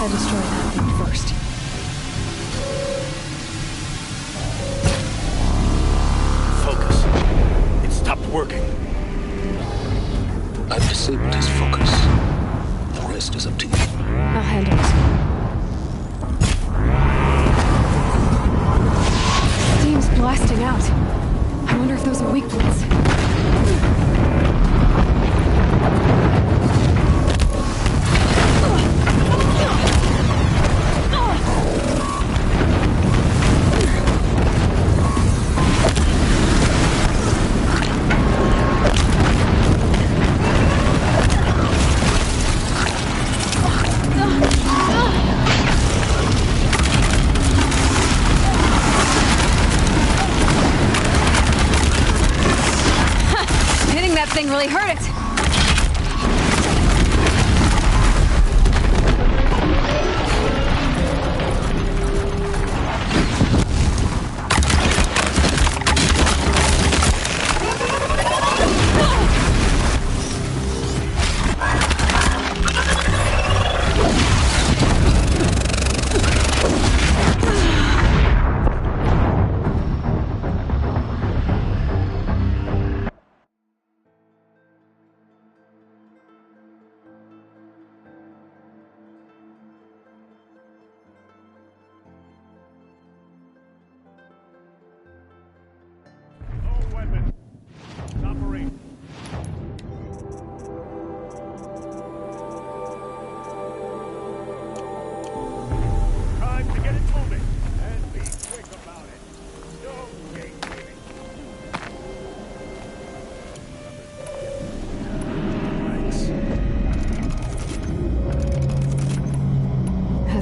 I destroy that thing first. Focus. It stopped working. I've disabled his focus. The rest is up to you. I'll handle it. Steam's blasting out. I wonder if those are weak points. Thing really hurt it.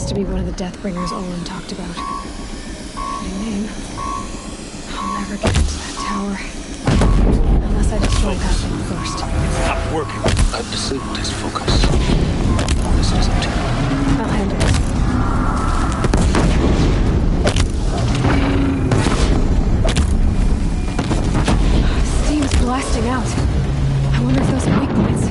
To be one of the Deathbringers Olin talked about. Fitting name. I'll never get into that tower. Unless I destroy that thing first. Stop working. I've disabled his focus. The rest is up to you. I'll handle it. Steam's blasting out. I wonder if those are weak points.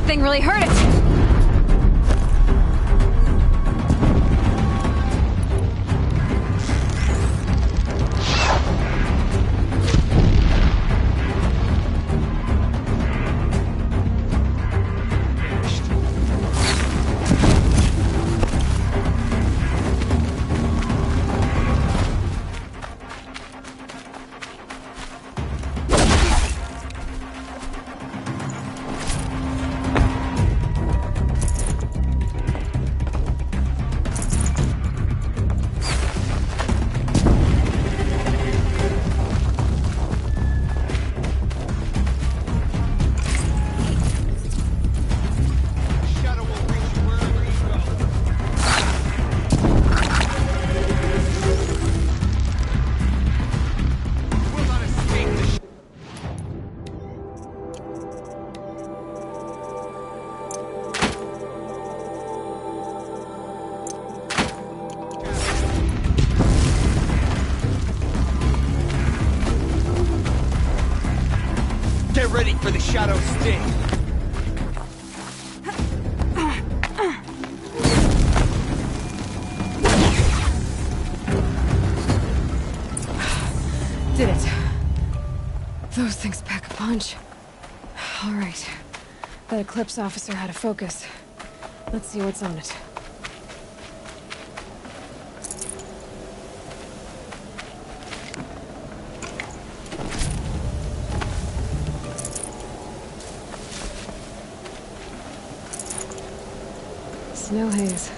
Thing really hurt it. for the shadow sting. Did it. Those things pack a punch. All right. That Eclipse officer had a focus. Let's see what's on it. Snow haze.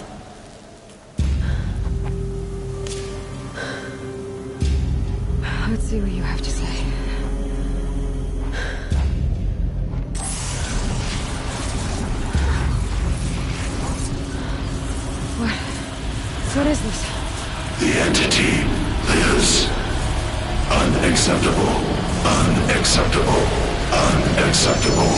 Let's see what you have to say. What is this? The entity lives. Unacceptable. Unacceptable. Unacceptable.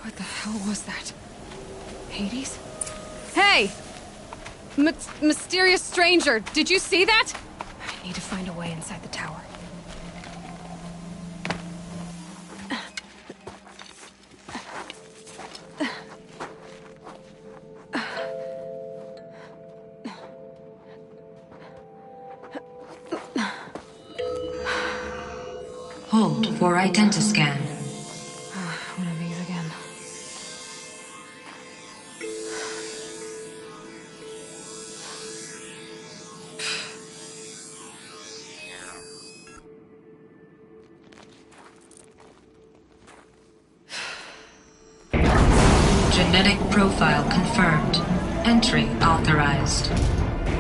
What the hell was that? Hades? Hey! Mysterious stranger, did you see that? I need to find a way inside the tower. Hold for identiscan. One of these again. Genetic profile confirmed. Entry authorized.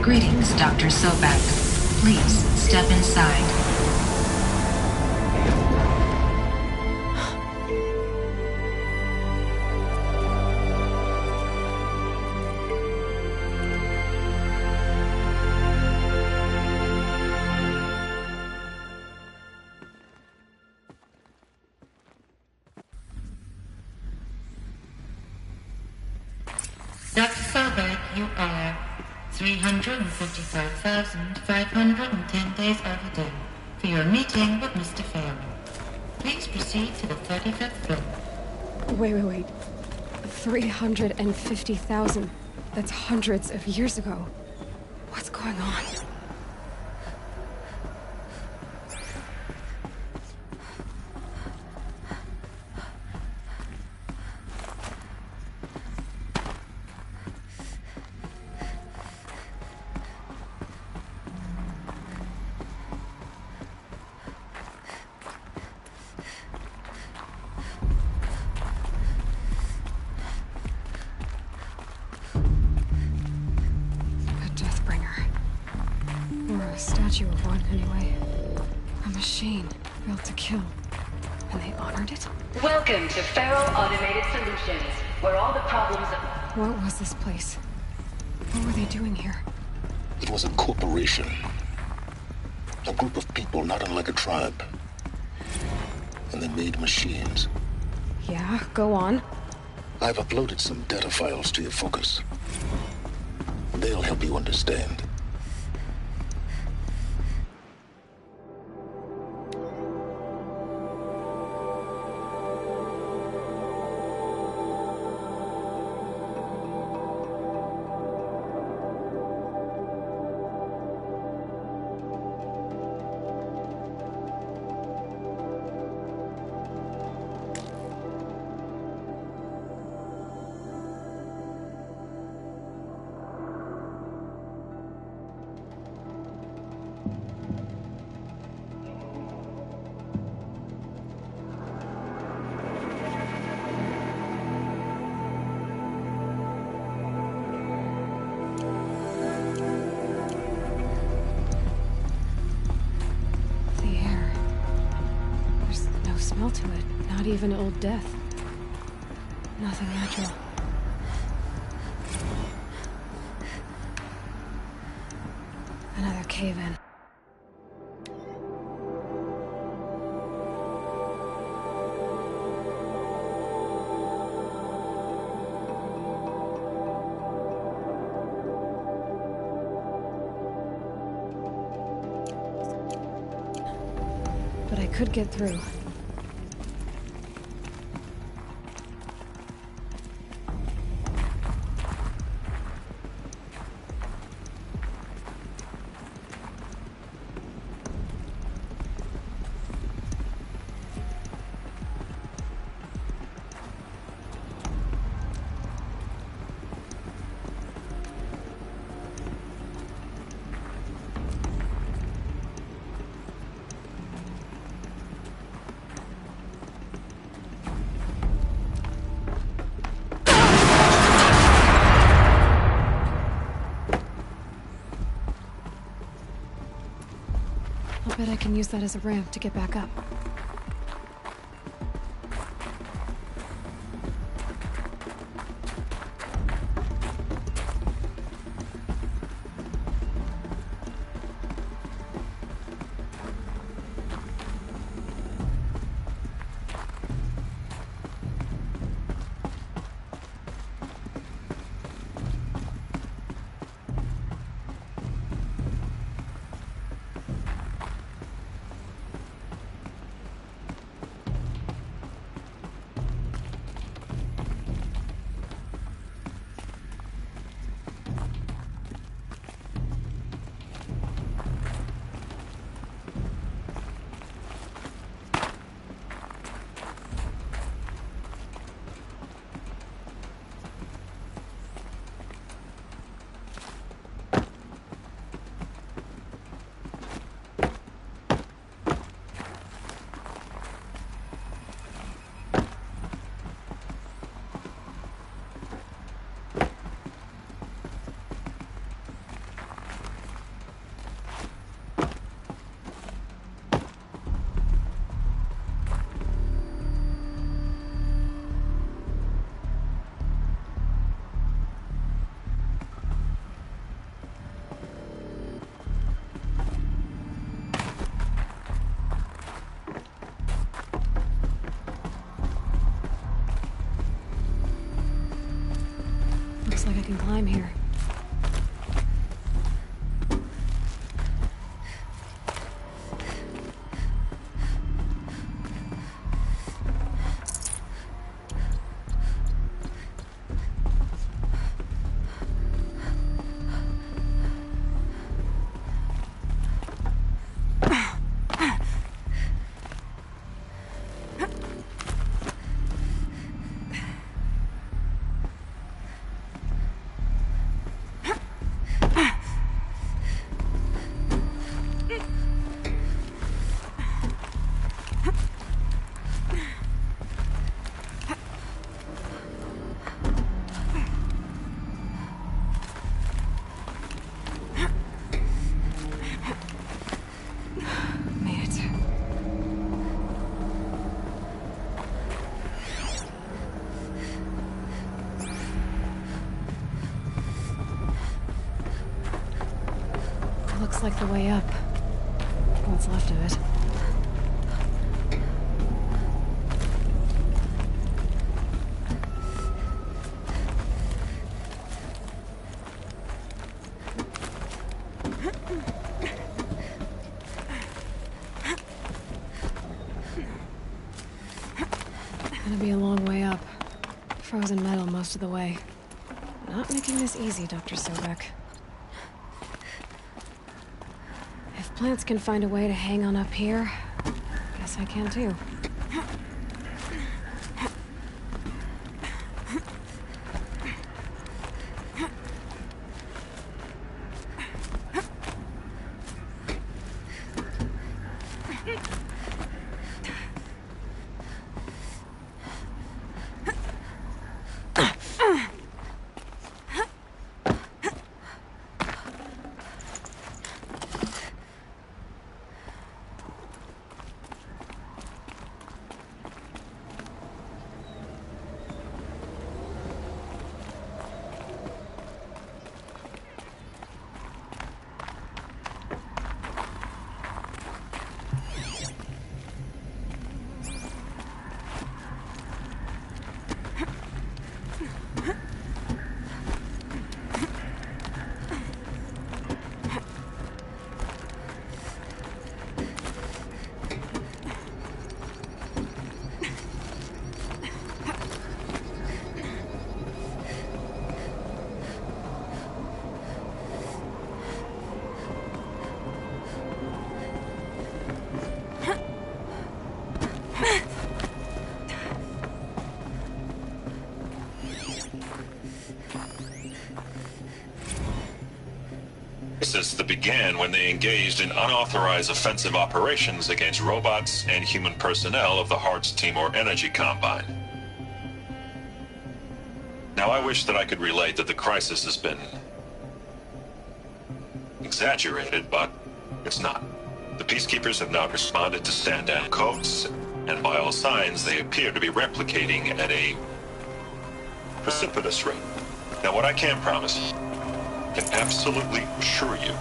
Greetings, Dr. Sobek. Please step inside. Dr. Sobek, you are 355,510 days overdue for your meeting with Mr. Farrell. Please proceed to the 35th floor. Wait. 350,000. That's hundreds of years ago. What's going on? A statue of one, anyway. A machine built to kill. And they honored it? Welcome to Feral Automated Solutions, where all the problems of... What was this place? What were they doing here? It was a corporation. A group of people not unlike a tribe. And they made machines. Yeah, go on. I've uploaded some data files to your focus. They'll help you understand. Smell to it. Not even old death. Nothing natural. Another cave-in. I could get through. I bet I can use that as a ramp to get back up. Looks like I can climb here. Looks like the way up. What's left of it. Gonna be a long way up. Frozen metal most of the way. Not making this easy, Dr. Sobek. If plants can find a way to hang on up here, guess I can too. crisis that began when they engaged in unauthorized offensive operations against robots and human personnel of the Hearts Timor Energy Combine. Now, I wish that I could relate that the crisis has been exaggerated, but it's not. The Peacekeepers have now responded to stand-down codes, and by all signs, they appear to be replicating at a precipitous rate. Now, what I can promise you, can absolutely assure you,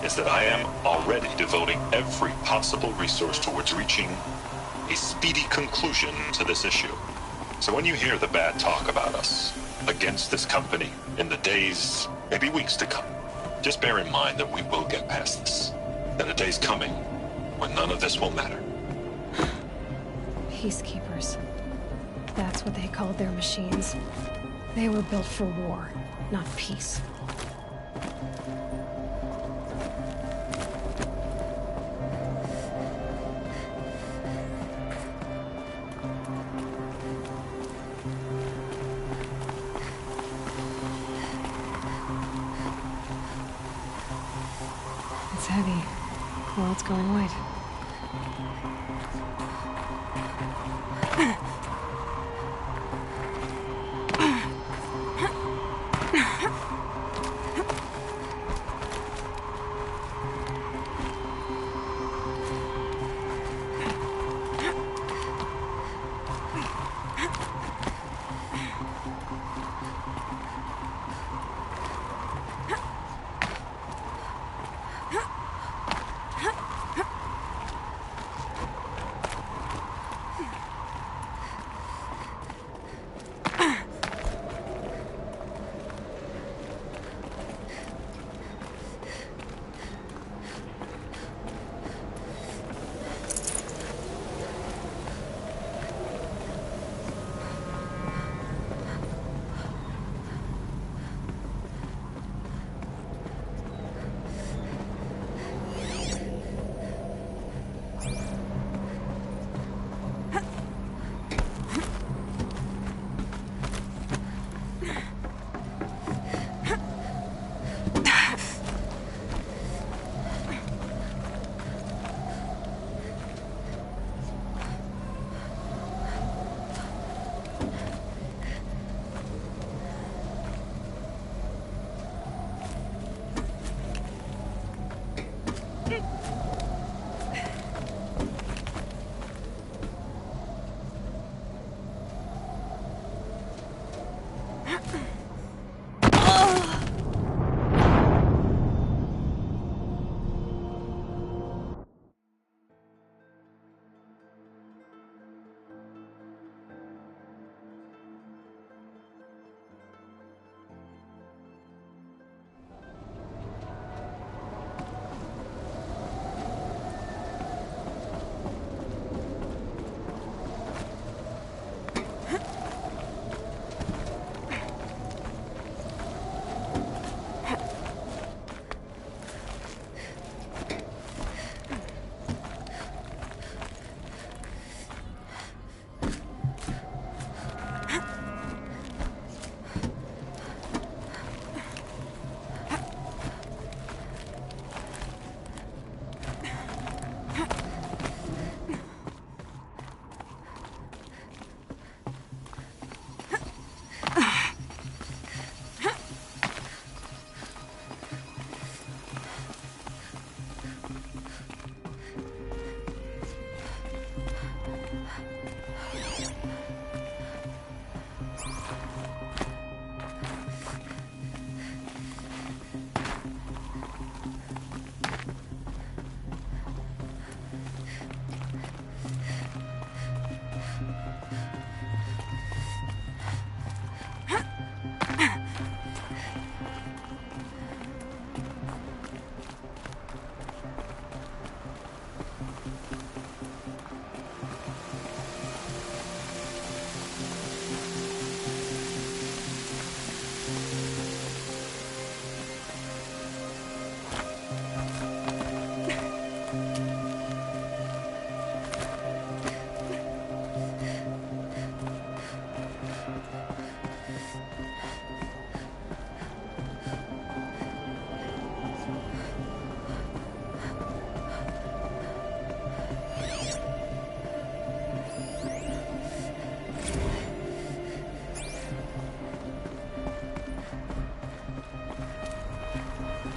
is that I am already devoting every possible resource towards reaching a speedy conclusion to this issue. So when you hear the bad talk about us against this company in the days, maybe weeks to come, just bear in mind that we will get past this. That a day's coming when none of this will matter. Peacekeepers. That's what they called their machines. They were built for war, not peace. It's heavy. Well, it's going white.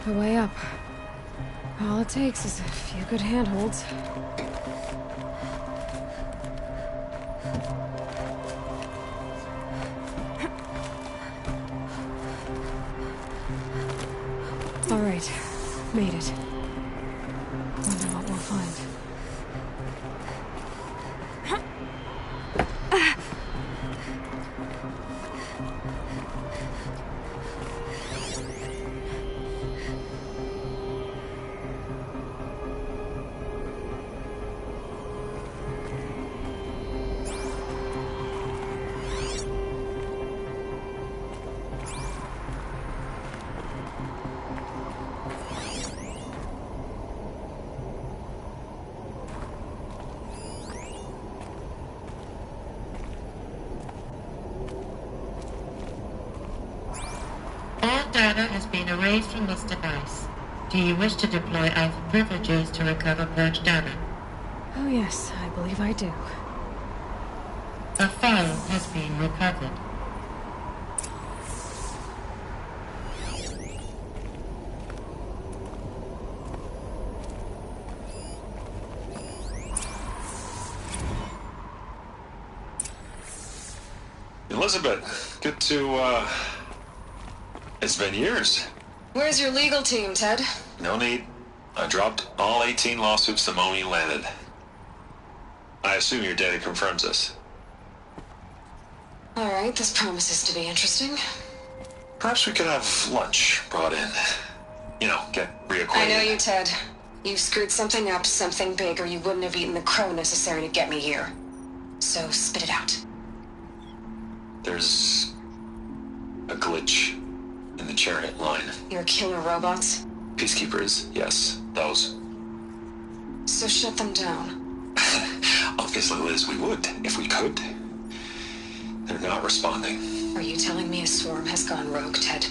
the way up. All it takes is a few good handholds. All right, made it. Wonder what we'll find. All data has been erased from this device. Do you wish to deploy Alpha privileges to recover purged data? Oh yes, I believe I do. A file has been recovered. Elizabeth, good to, it's been years. Where's your legal team, Ted? No need. I dropped all 18 lawsuits the moment you landed. I assume your data confirms this. All right, this promises to be interesting. Perhaps we could have lunch brought in. You know, get reacquainted. I know you, Ted. You screwed something up, something big, or you wouldn't have eaten the crow necessary to get me here. So spit it out. There's a glitch in the chariot line. Your killer robots? Peacekeepers, yes, those. So shut them down. Obviously, Liz, we would, if we could. They're not responding. Are you telling me a swarm has gone rogue, Ted?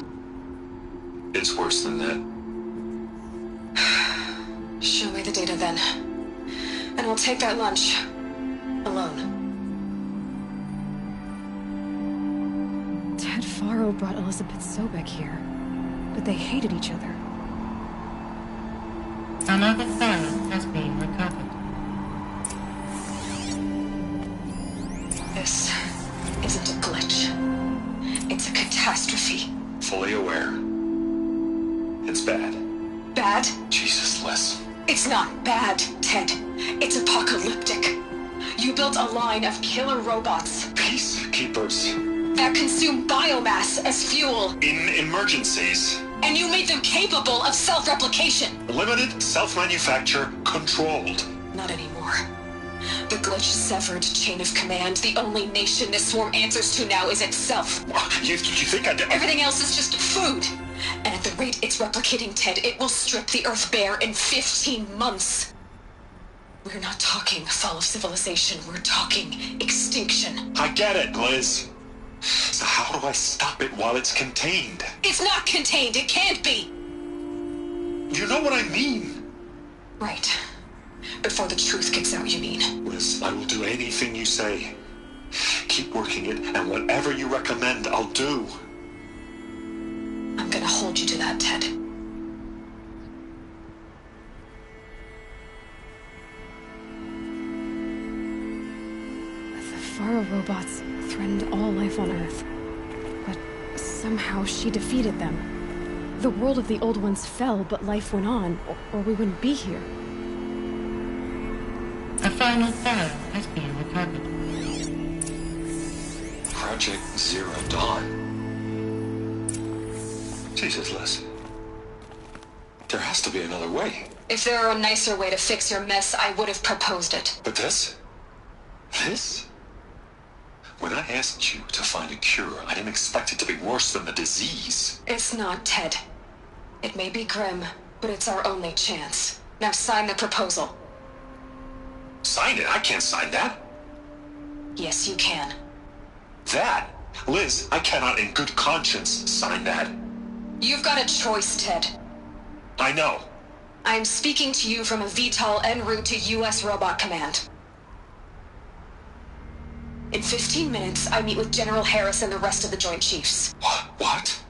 It's worse than that. Show me the data then. And we'll take that lunch. Alone. Ted Faro brought Elizabeth Sobek here. But they hated each other. Another file has been recovered. This isn't a glitch. It's a catastrophe. Fully aware. It's bad. Bad? Jesus, Liz. It's not bad, Ted. It's apocalyptic. You built a line of killer robots Peacekeepers. that consume biomass as fuel, In emergencies. and you made them capable of self-replication. Limited, self-manufacture, controlled. Not anymore. The glitch severed chain of command. The only nation this swarm answers to now is itself. You think I did? Everything else is just food. And at the rate it's replicating, Ted, it will strip the Earth bare in 15 months. We're not talking fall of civilization. We're talking extinction. I get it, Liz. So how do I stop it while it's contained? It's not contained. It can't be. You know what I mean? Right. Before the truth gets out, you mean? Liz, I will do anything you say. Keep working it, and whatever you recommend, I'll do. I'm gonna hold you to that, Ted. The Faro robots threatened all life on Earth. But somehow she defeated them. The world of the old ones fell, but life went on, or we wouldn't be here. A final file has been recovered. Project Zero Dawn. Jesus, Liz. There has to be another way. If there were a nicer way to fix your mess, I would have proposed it. But this? This? When I asked you to find a cure, I didn't expect it to be worse than the disease. It's not, Ted. It may be grim, but it's our only chance. Now sign the proposal. Sign it? I can't sign that. Yes, you can. That? Liz, I cannot in good conscience sign that. You've got a choice, Ted. I know. I'm speaking to you from a VTOL en route to U.S. Robot Command. In 15 minutes, I meet with General Harris and the rest of the Joint Chiefs. What?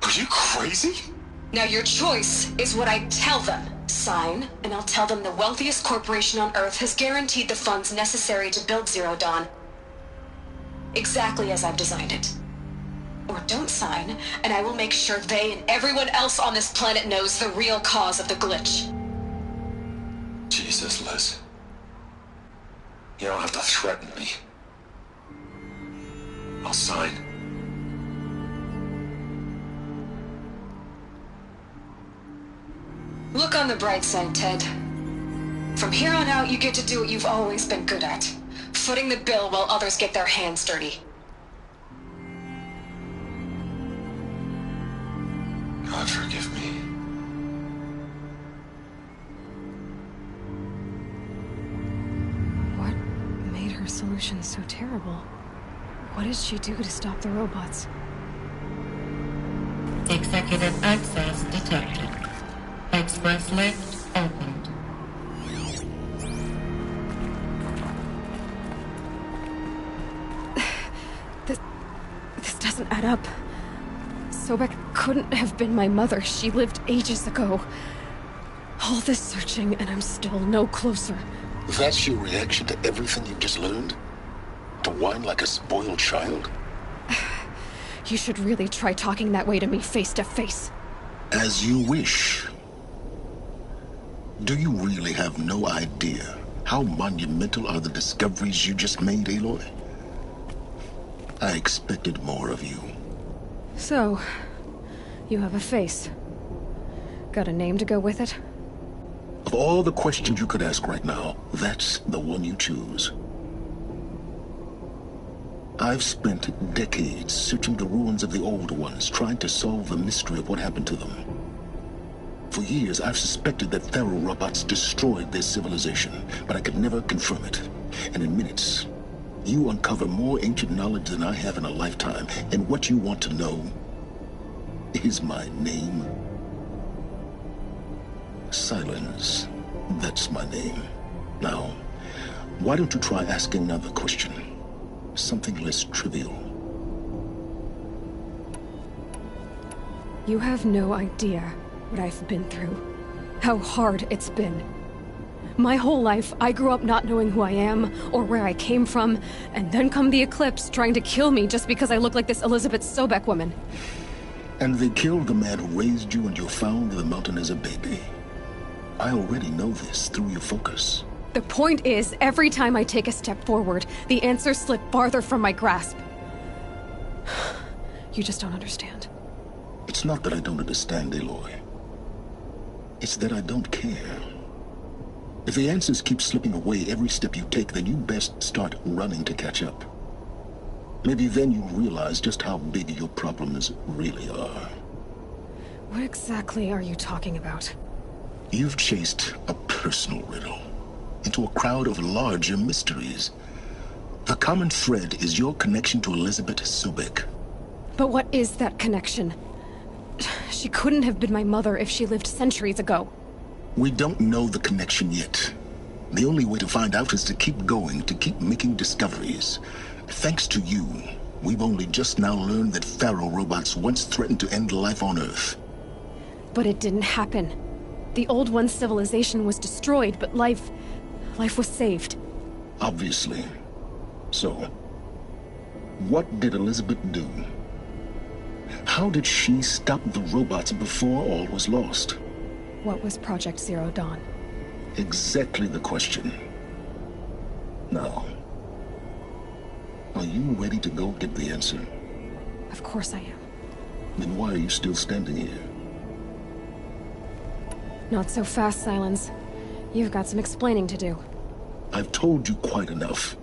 Are you crazy? Now your choice is what I tell them. Sign, and I'll tell them the wealthiest corporation on Earth has guaranteed the funds necessary to build Zero Dawn exactly as I've designed it. Or don't sign, and I will make sure they and everyone else on this planet knows the real cause of the glitch. Jesus, Liz. You don't have to threaten me. I'll sign. Look on the bright side, Ted. From here on out, you get to do what you've always been good at. Footing the bill while others get their hands dirty. God forgive me. What made her solution so terrible? What did she do to stop the robots? Executive access detected. Express lift opened. This doesn't add up. Sobek couldn't have been my mother. She lived ages ago. All this searching, and I'm still no closer. That's your reaction to everything you've just learned? To whine like a spoiled child? You should really try talking that way to me face to face. As you wish. Do you really have no idea how monumental are the discoveries you just made, Aloy? I expected more of you. So, you have a face. Got a name to go with it? Of all the questions you could ask right now, that's the one you choose. I've spent decades searching the ruins of the old ones, trying to solve the mystery of what happened to them. For years, I've suspected that Faro robots destroyed their civilization, but I could never confirm it. And in minutes, you uncover more ancient knowledge than I have in a lifetime, and what you want to know is my name. Silence. That's my name. Now, why don't you try asking another question? Something less trivial. You have no idea what I've been through. How hard it's been. My whole life, I grew up not knowing who I am, or where I came from, and then come the Eclipse trying to kill me just because I look like this Elizabeth Sobek woman. And they killed the man who raised you and you found in the mountain as a baby. I already know this through your focus. The point is, every time I take a step forward, the answers slip farther from my grasp. You just don't understand. It's not that I don't understand, Aloy. It's that I don't care. If the answers keep slipping away every step you take, then you best start running to catch up. Maybe then you'll realize just how big your problems really are. What exactly are you talking about? You've chased a personal riddle into a crowd of larger mysteries. The common thread is your connection to Elizabeth Sobek. But what is that connection? She couldn't have been my mother if she lived centuries ago. We don't know the connection yet. The only way to find out is to keep going, to keep making discoveries. Thanks to you, we've only just now learned that Faro robots once threatened to end life on Earth. But it didn't happen. The old one's civilization was destroyed, but life was saved. Obviously. So, what did Elizabeth do? How did she stop the robots before all was lost? What was Project Zero Dawn? Exactly the question. Now, are you ready to go get the answer? Of course I am. Then why are you still standing here? Not so fast, Silence. You've got some explaining to do. I've told you quite enough.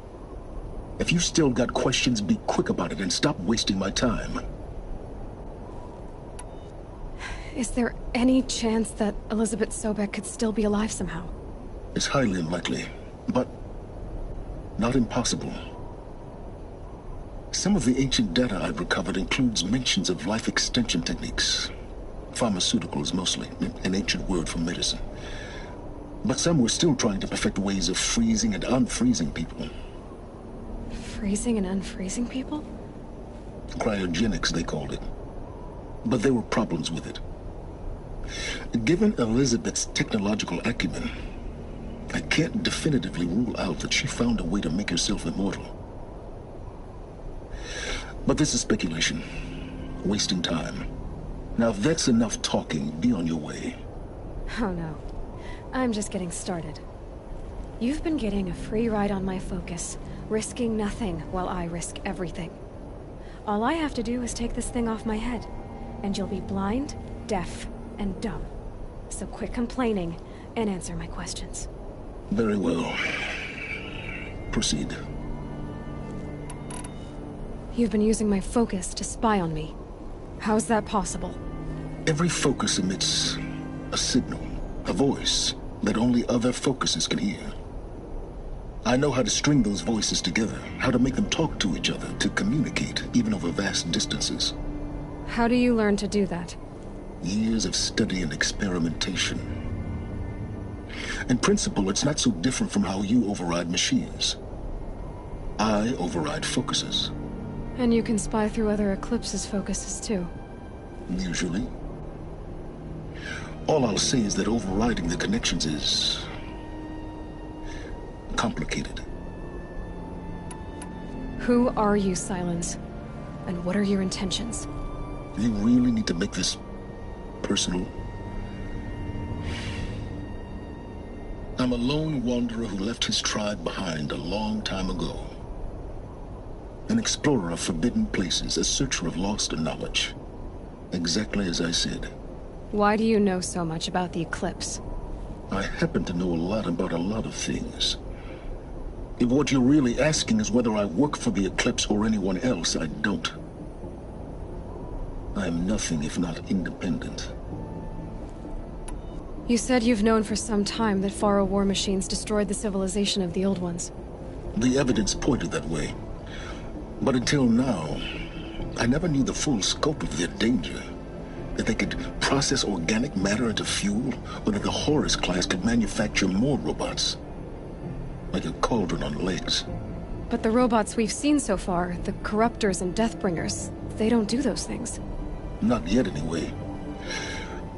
If you've still got questions, be quick about it and stop wasting my time. Is there any chance that Elizabeth Sobek could still be alive somehow? It's highly unlikely, but not impossible. Some of the ancient data I've recovered includes mentions of life extension techniques. Pharmaceuticals, mostly, an ancient word for medicine. But some were still trying to perfect ways of freezing and unfreezing people. Freezing and unfreezing people? Cryogenics, they called it. But there were problems with it. Given Elizabeth's technological acumen, I can't definitively rule out that she found a way to make herself immortal. But this is speculation. Wasting time. Now, if that's enough talking, be on your way. Oh no. I'm just getting started. You've been getting a free ride on my focus, risking nothing while I risk everything. All I have to do is take this thing off my head, and you'll be blind, deaf, and dumb. So quit complaining and answer my questions. Very well. Proceed. You've been using my focus to spy on me. How's that possible? Every focus emits a signal, a voice that only other focuses can hear. I know how to string those voices together, how to make them talk to each other, to communicate, even over vast distances. How do you learn to do that? Years of study and experimentation. In principle, it's not so different from how you override machines. I override focuses. And you can spy through other Eclipse's focuses too. Usually. All I'll say is that overriding the connections is complicated. Who are you, Silence? And what are your intentions? You really need to make this personal? I'm a lone wanderer who left his tribe behind a long time ago. An explorer of forbidden places, a searcher of lost knowledge. Exactly as I said. Why do you know so much about the Eclipse? I happen to know a lot about a lot of things. If what you're really asking is whether I work for the Eclipse or anyone else, I don't. I am nothing if not independent. You said you've known for some time that Faro war machines destroyed the civilization of the Old Ones. The evidence pointed that way. But until now, I never knew the full scope of their danger. That they could process organic matter into fuel, or that the Horus class could manufacture more robots. Like a cauldron on legs. But the robots we've seen so far, the Corruptors and Deathbringers, they don't do those things. Not yet, anyway.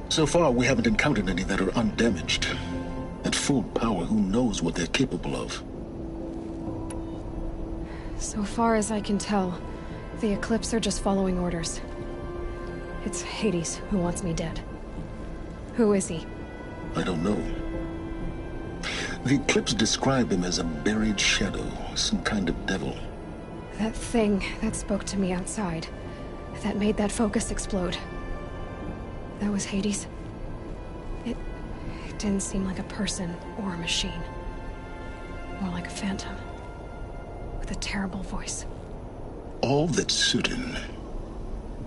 So far, we haven't encountered any that are undamaged. At full power, who knows what they're capable of? So far as I can tell, the Eclipse are just following orders. It's Hades who wants me dead. Who is he? I don't know. The Eclipse describe him as a buried shadow, some kind of devil. That thing that spoke to me outside, that made that focus explode. That was Hades. It didn't seem like a person or a machine. More like a phantom. With a terrible voice. All that's certain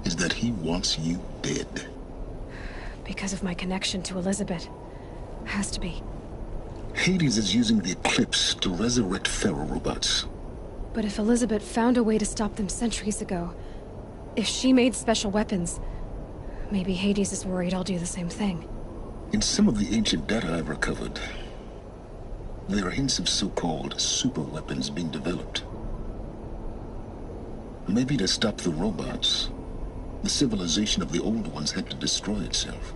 is that he wants you dead. Because of my connection to Elizabeth. Has to be. Hades is using the Eclipse to resurrect Pharaoh robots. But if Elizabeth found a way to stop them centuries ago, if she made special weapons, maybe Hades is worried I'll do the same thing. In some of the ancient data I've recovered, there are hints of so-called super weapons being developed. Maybe to stop the robots, the civilization of the Old Ones had to destroy itself.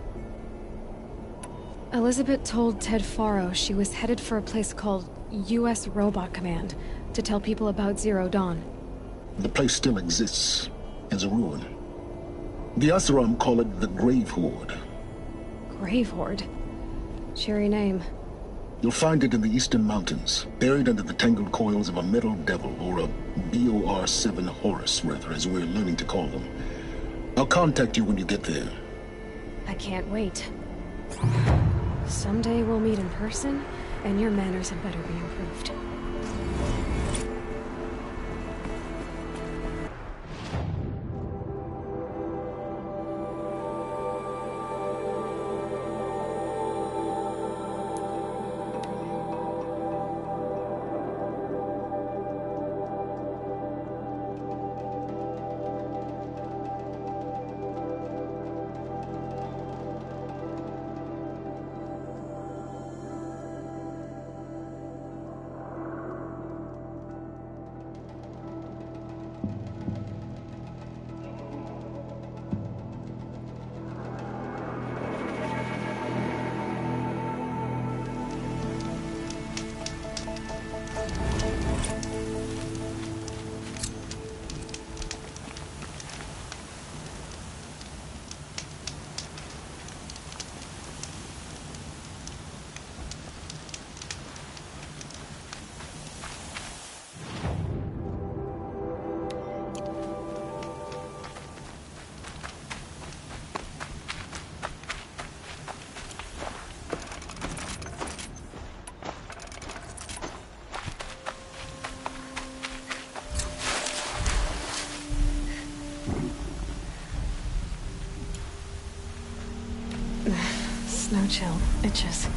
Elizabeth told Ted Faro she was headed for a place called U.S. Robot Command to tell people about Zero Dawn. The place still exists as a ruin. The Asaram call it the Grave Horde. Grave Horde? Cheery name. You'll find it in the Eastern Mountains, buried under the tangled coils of a metal devil, or a BOR-7 Horus, rather, as we're learning to call them. I'll contact you when you get there. I can't wait. Someday we'll meet in person, and your manners had better be improved. Snow chill. Itches.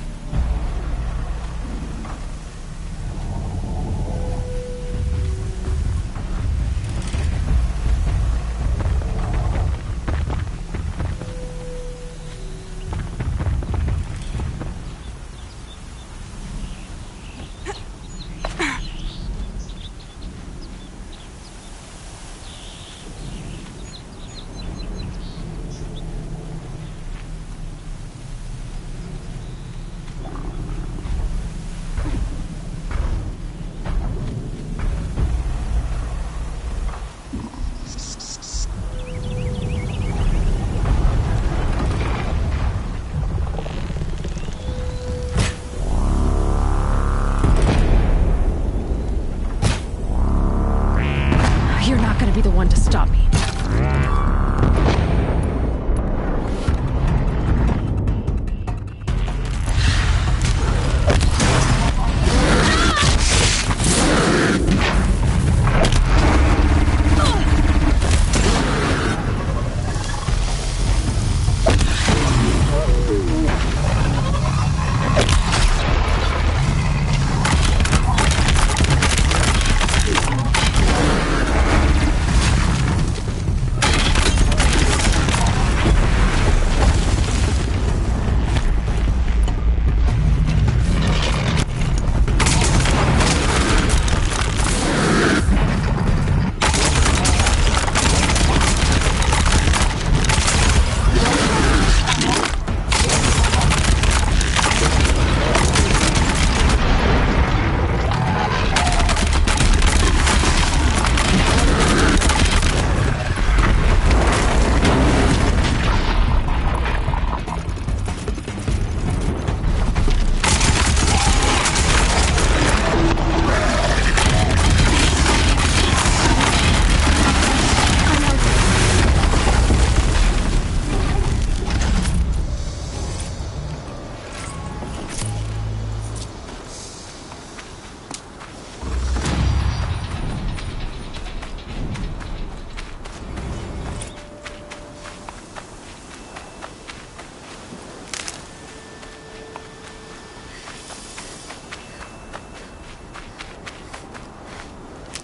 Be the one to stop me.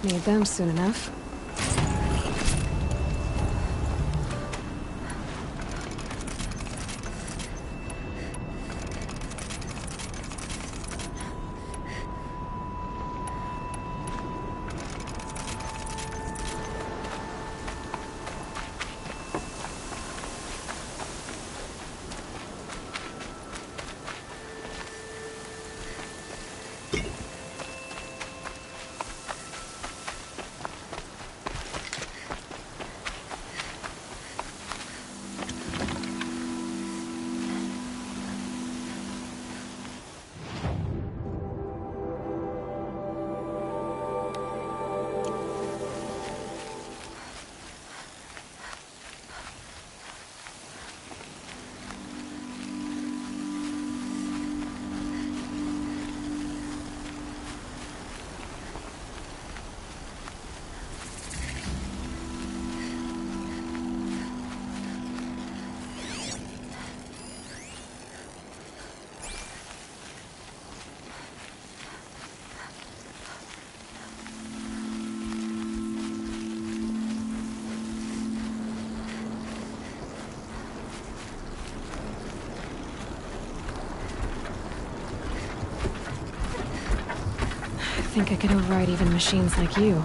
Need them soon enough. I think I could override even machines like you.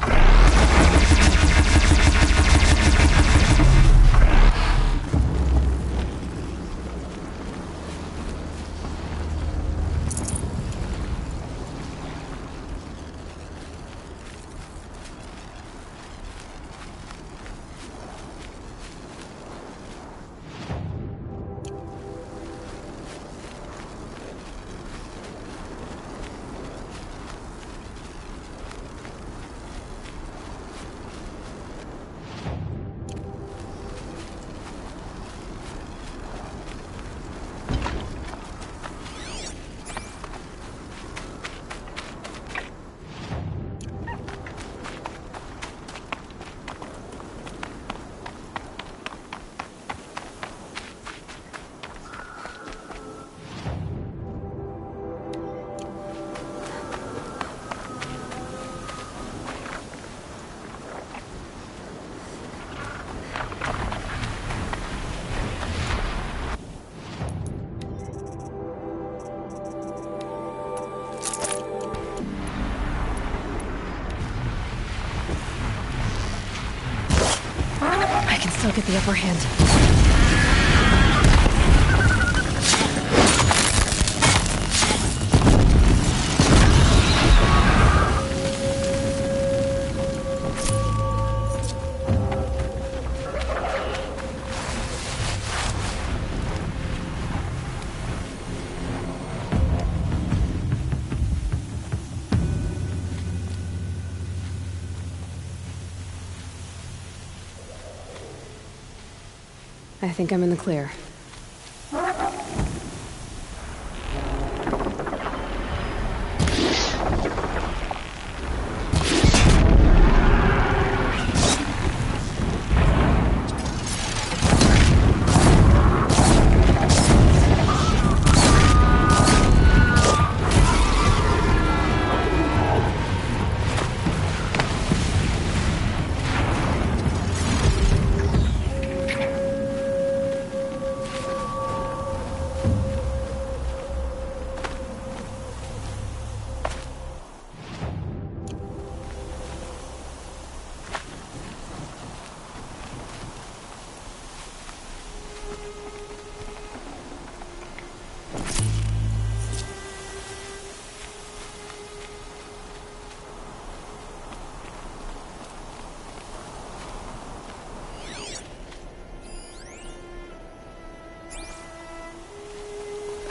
I'll get the upper hand. I think I'm in the clear.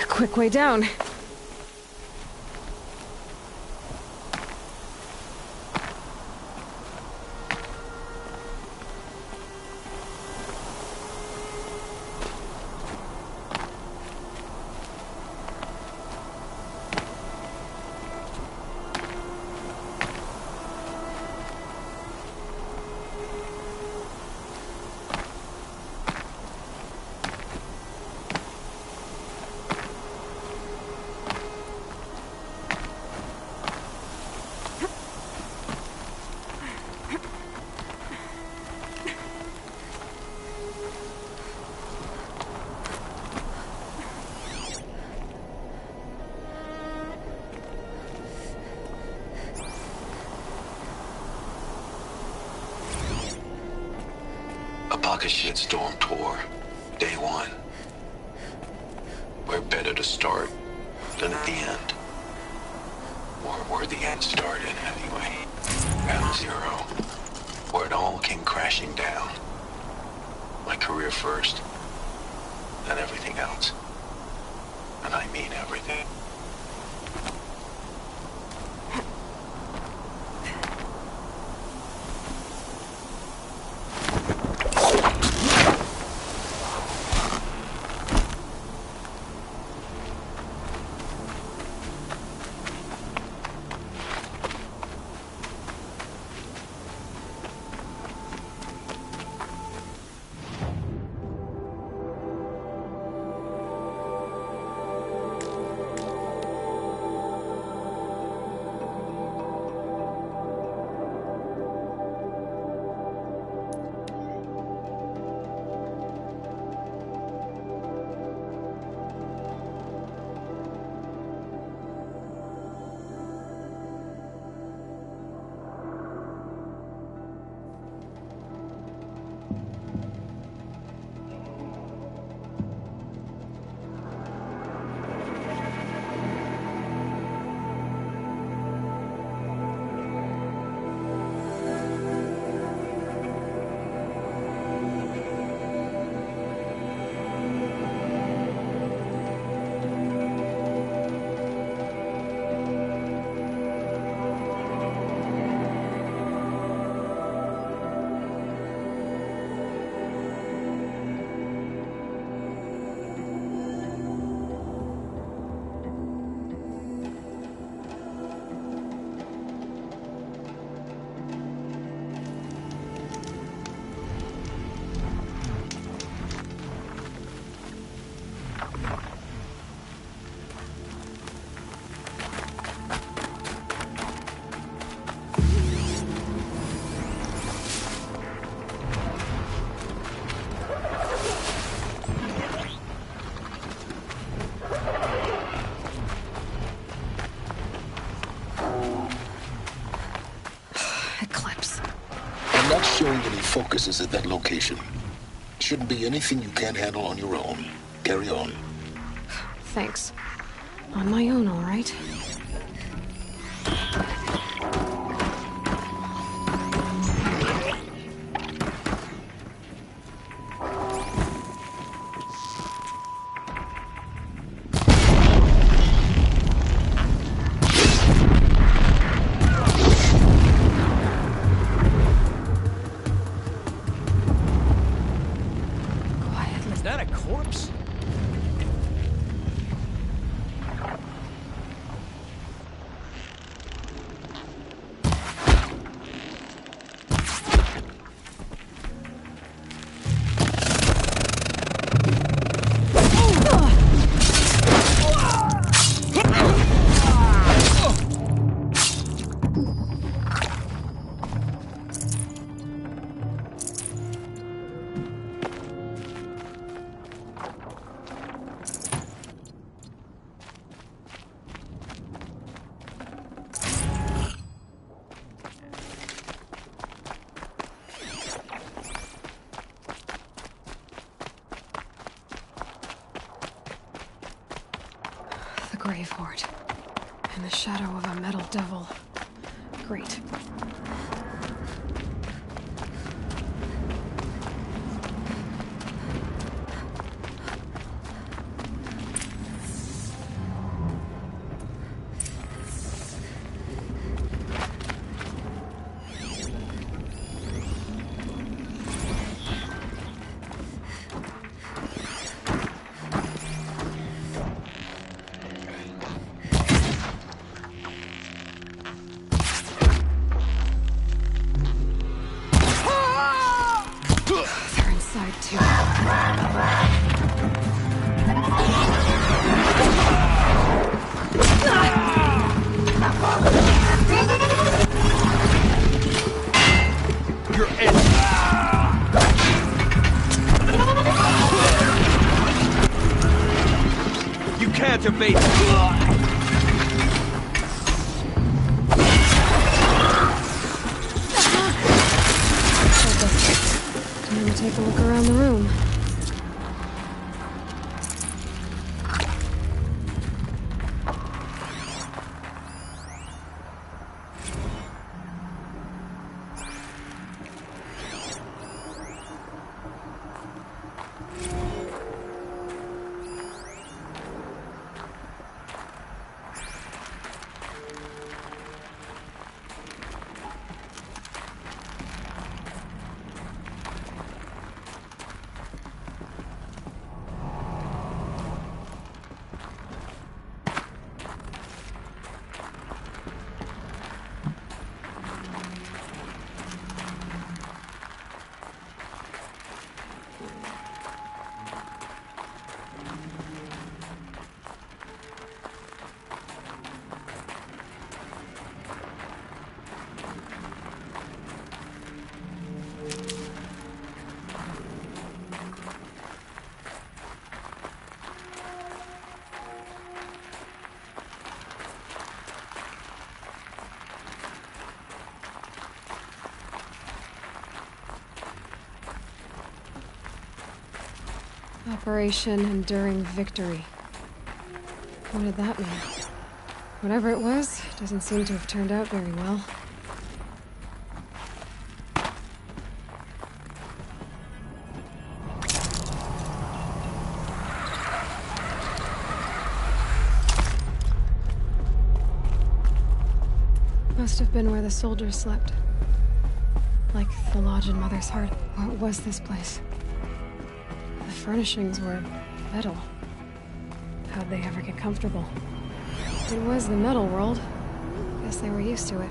Quick way down. Pocket shitstorm tour, day one. Where better to start than at the end? Or where the end started, anyway. Ground zero. Where it all came crashing down. My career first, then everything else. And I mean everything. I'm not showing any focuses at that location. shouldn't be anything you can't handle on your own. Carry on. Thanks. On my own, all right. Is that a corpse? The grave hoard. In the shadow of a metal devil. Great. They're inside too. You're in. You can't evade. Time to take a look around the room. Operation Enduring Victory. What did that mean? Whatever it was, doesn't seem to have turned out very well. Must have been where the soldiers slept. Like the lodge in Mother's Heart. What was this place? The furnishings were metal. How'd they ever get comfortable? It was the metal world. Guess they were used to it.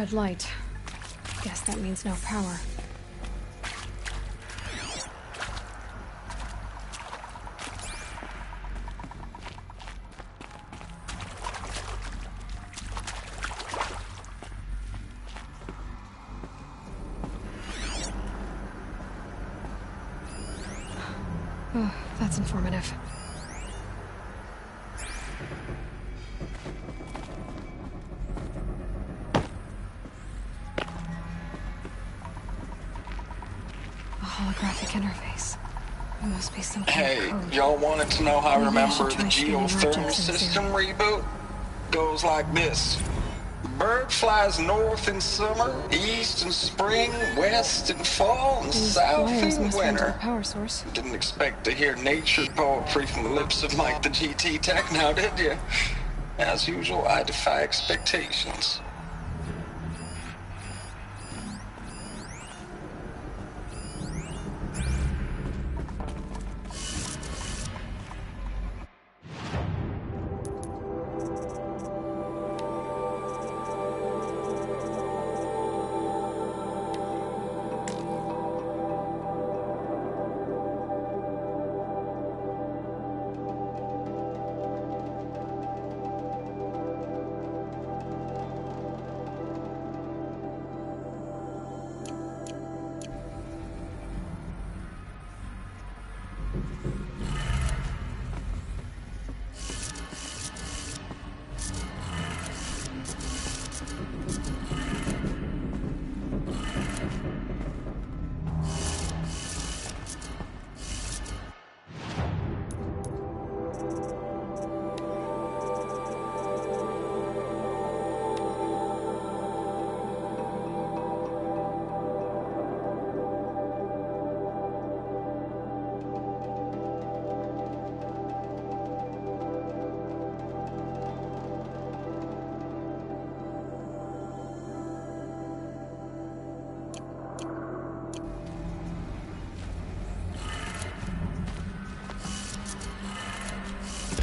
red light. Guess that means no power. Oh, that's informative. Holographic interface. There must be some kind of Hey, code. y'all wanted to know how I Maybe I should remember the try scanning geothermal objects in system theory. reboot? Goes like this. Bird flies north in summer, east in spring, west in fall, and These south wires in must run to the winter. power source. Didn't expect to hear nature poetry from the lips of Mike the GT Tech now, did you? As usual, I defy expectations.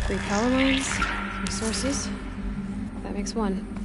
Three power lines, 3 sources. That makes 1.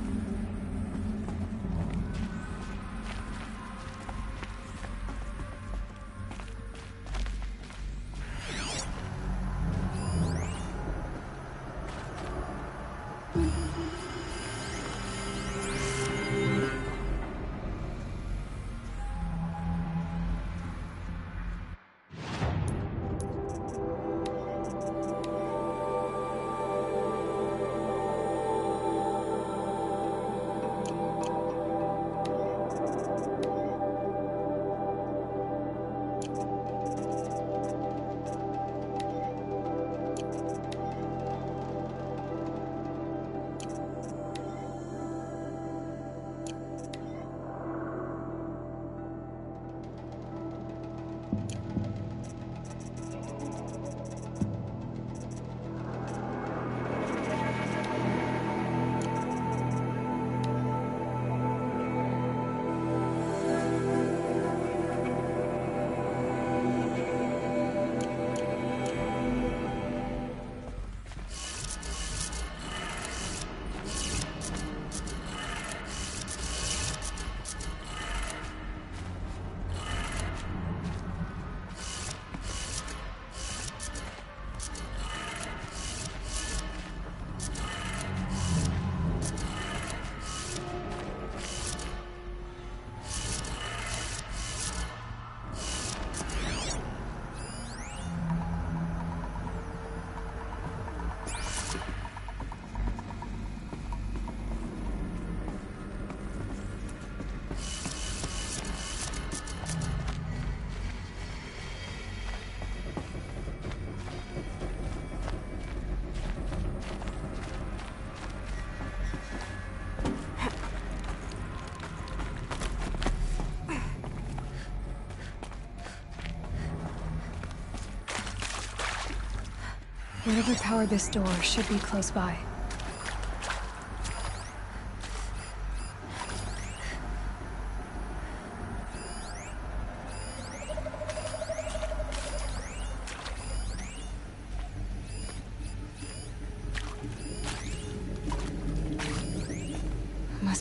Whatever powered this door should be close by.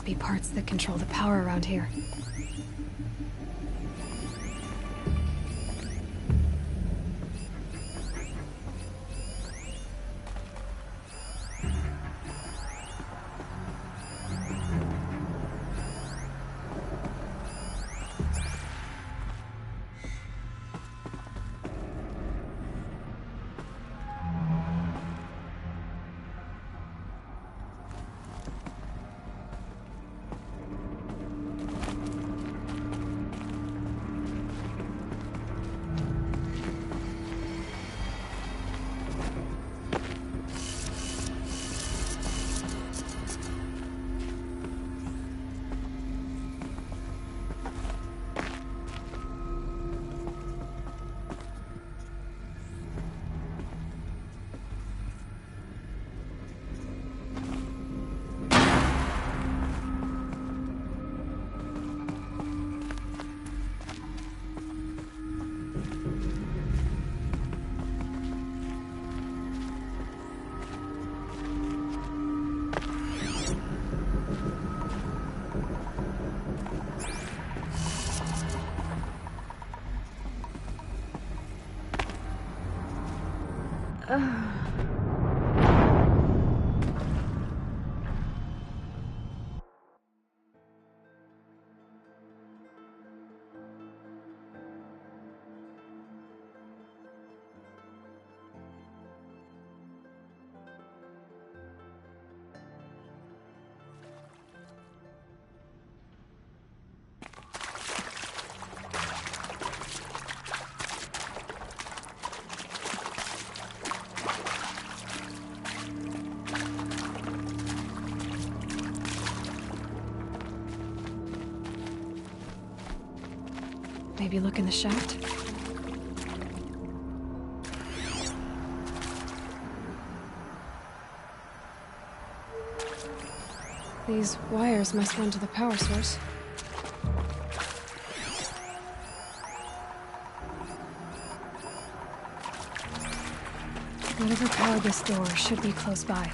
must be parts that control the power around here. Maybe look in the shaft? These wires must run to the power source. Whatever powered this door should be close by.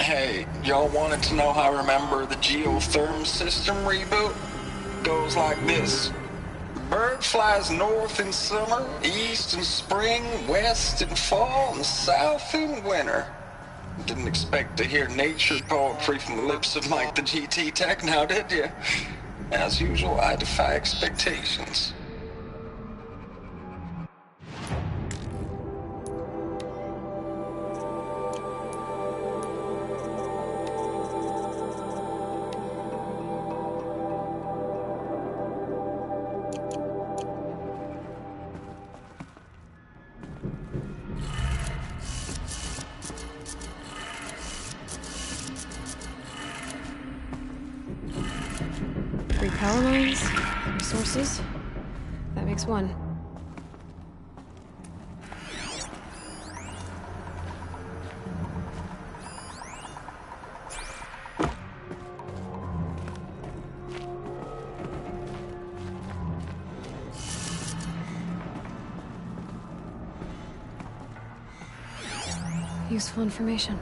Hey, y'all wanted to know how I remember the geotherm system reboot? Goes like this. Bird flies north in summer, east in spring, west in fall, and south in winter. Didn't expect to hear nature poetry from the lips of Mike the GT Tech now, did you? As usual, I defy expectations. Three power lines, resources. That makes one. Useful information.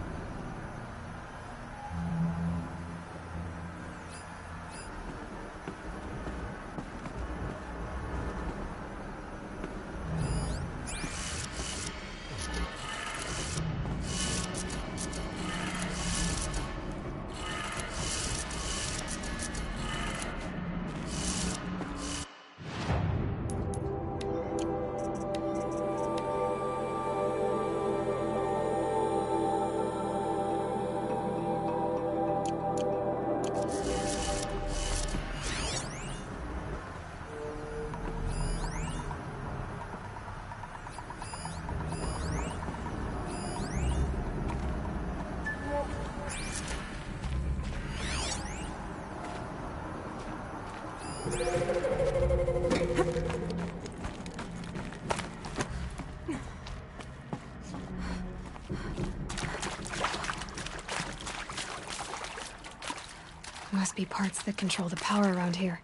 Must be parts that control the power around here.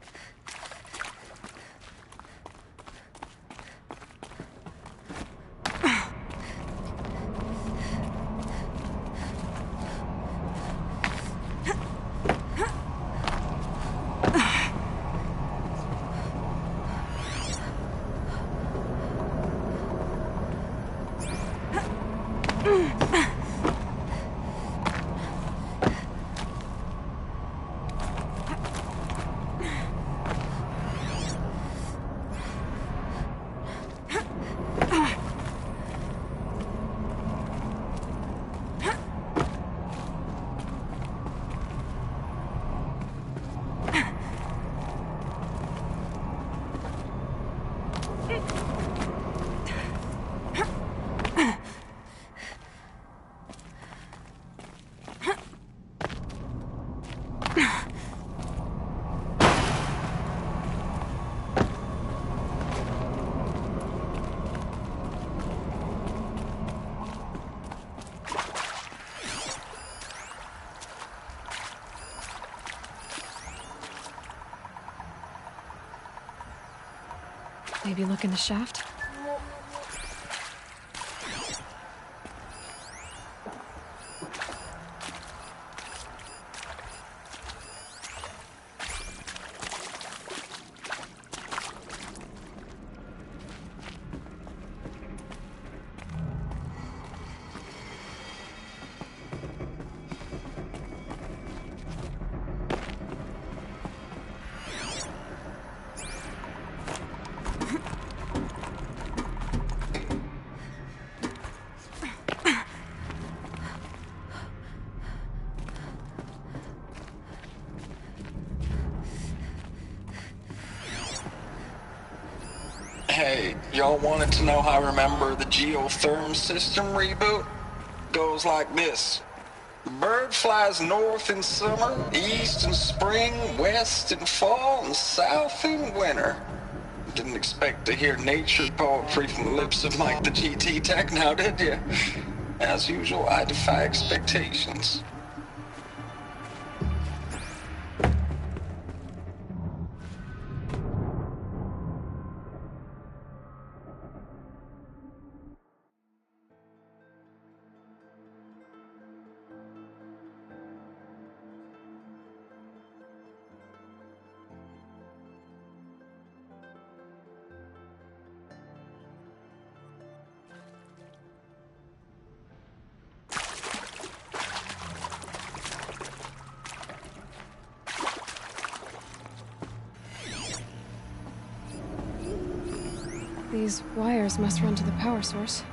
Maybe look in the shaft? Hey, y'all wanted to know how I remember the geotherm system reboot? Goes like this. The bird flies north in summer, east in spring, west in fall, and south in winter. Didn't expect to hear nature poetry from the lips of Mike the GT Tech now, did you? As usual, I defy expectations. These wires must run to the power source.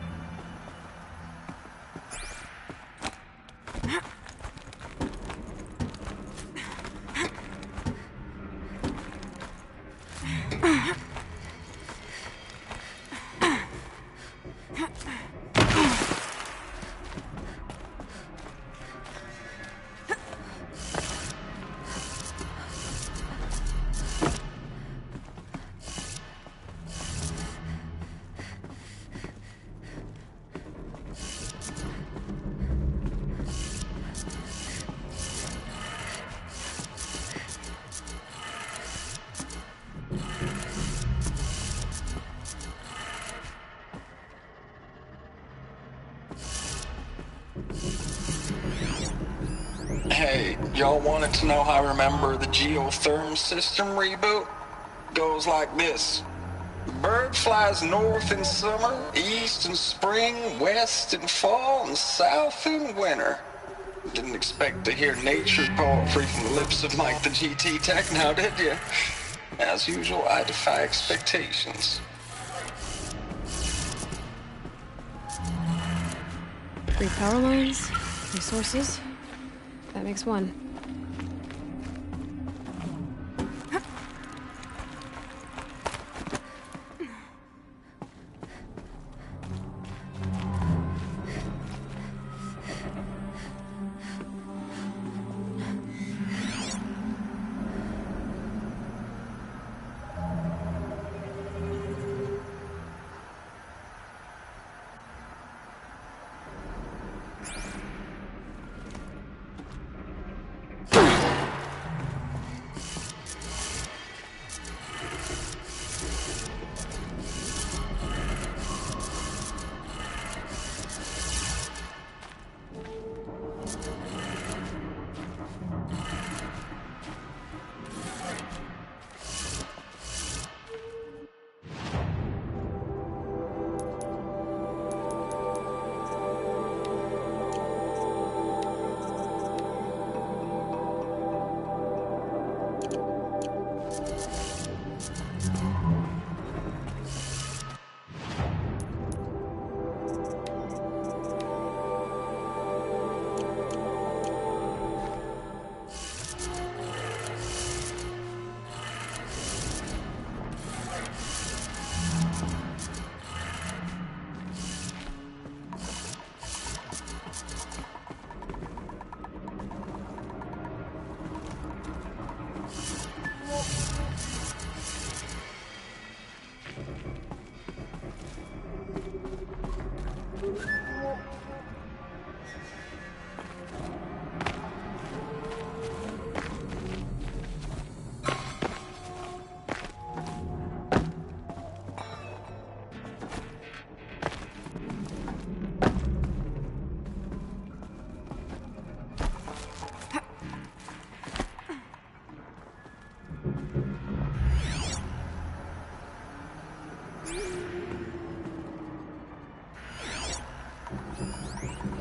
Hey, y'all wanted to know how I remember the geotherm system reboot? Goes like this. Bird flies north in summer, east in spring, west in fall, and south in winter. Didn't expect to hear nature poetry from the lips of Mike the GT Tech now, did you? As usual, I defy expectations. 3 power lines, 3 sources. That makes 1.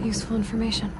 Useful information.